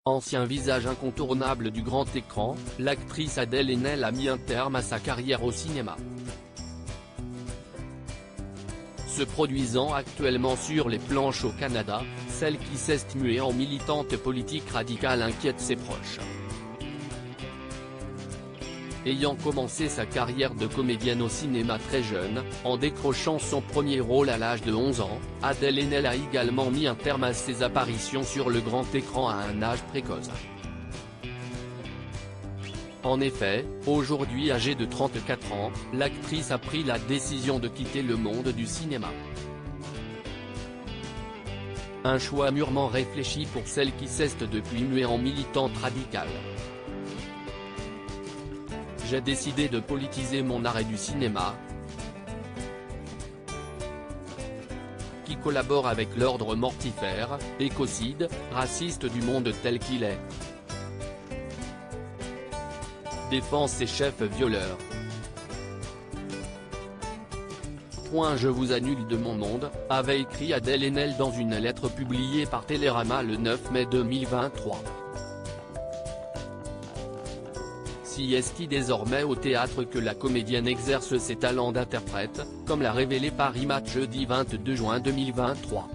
Ancien visage incontournable du grand écran, l'actrice Adèle Haenel a mis un terme à sa carrière au cinéma. Se produisant actuellement sur les planches au Canada, celle qui s'est muée en militante politique radicale inquiète ses proches. Ayant commencé sa carrière de comédienne au cinéma très jeune, en décrochant son premier rôle à l'âge de 11 ans, Adèle Haenel a également mis un terme à ses apparitions sur le grand écran à un âge précoce. En effet, aujourd'hui âgée de 34 ans, l'actrice a pris la décision de quitter le monde du cinéma. Un choix mûrement réfléchi pour celle qui s'est depuis muée en militante radicale. J'ai décidé de politiser mon arrêt du cinéma, qui collabore avec l'ordre mortifère, écocide, raciste du monde tel qu'il est. Défend ses chefs violeurs. Je vous annule de mon monde, avait écrit Adèle Haenel dans une lettre publiée par Télérama le 9 mai 2023. Si est-il désormais au théâtre que la comédienne exerce ses talents d'interprète, comme l'a révélé Paris Match jeudi 22 juin 2023.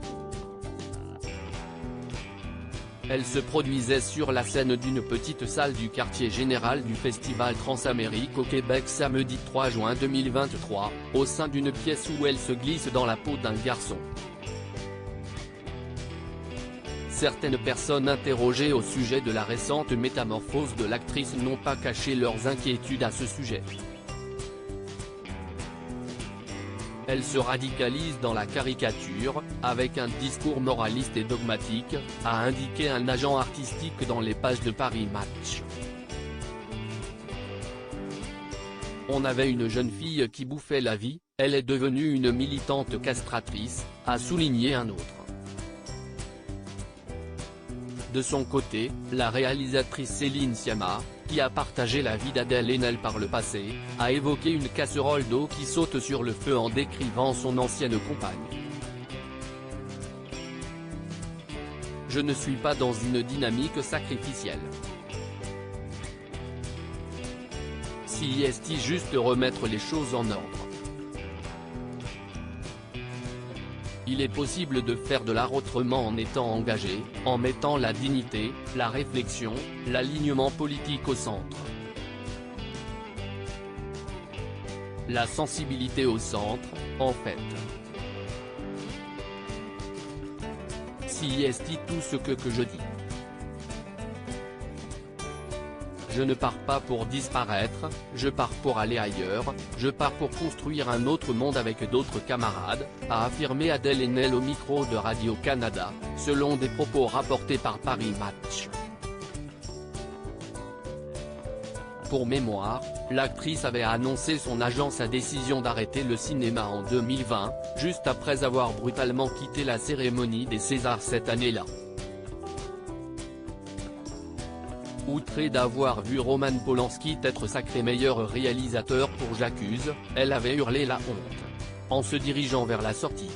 Elle se produisait sur la scène d'une petite salle du quartier général du Festival Transamérique au Québec samedi 3 juin 2023, au sein d'une pièce où elle se glisse dans la peau d'un garçon. Certaines personnes interrogées au sujet de la récente métamorphose de l'actrice n'ont pas caché leurs inquiétudes à ce sujet. Elle se radicalise dans la caricature, avec un discours moraliste et dogmatique, a indiqué un agent artistique dans les pages de Paris Match. On avait une jeune fille qui bouffait la vie, elle est devenue une militante castratrice, a souligné un autre. De son côté, la réalisatrice Céline Sciamma, qui a partagé la vie d'Adèle Haenel par le passé, a évoqué une casserole d'eau qui saute sur le feu en décrivant son ancienne compagne. Je ne suis pas dans une dynamique sacrificielle. Si est-il juste remettre les choses en ordre. Il est possible de faire de l'art autrement en étant engagé, en mettant la dignité, la réflexion, l'alignement politique au centre. La sensibilité au centre, en fait. Si est-il tout ce que je dis. Je ne pars pas pour disparaître, je pars pour aller ailleurs, je pars pour construire un autre monde avec d'autres camarades, a affirmé Adèle Haenel au micro de Radio-Canada, selon des propos rapportés par Paris Match. Pour mémoire, l'actrice avait annoncé son agent sa décision d'arrêter le cinéma en 2020, juste après avoir brutalement quitté la cérémonie des Césars cette année-là. Outrée d'avoir vu Roman Polanski être sacré meilleur réalisateur pour J'accuse, elle avait hurlé la honte. En se dirigeant vers la sortie.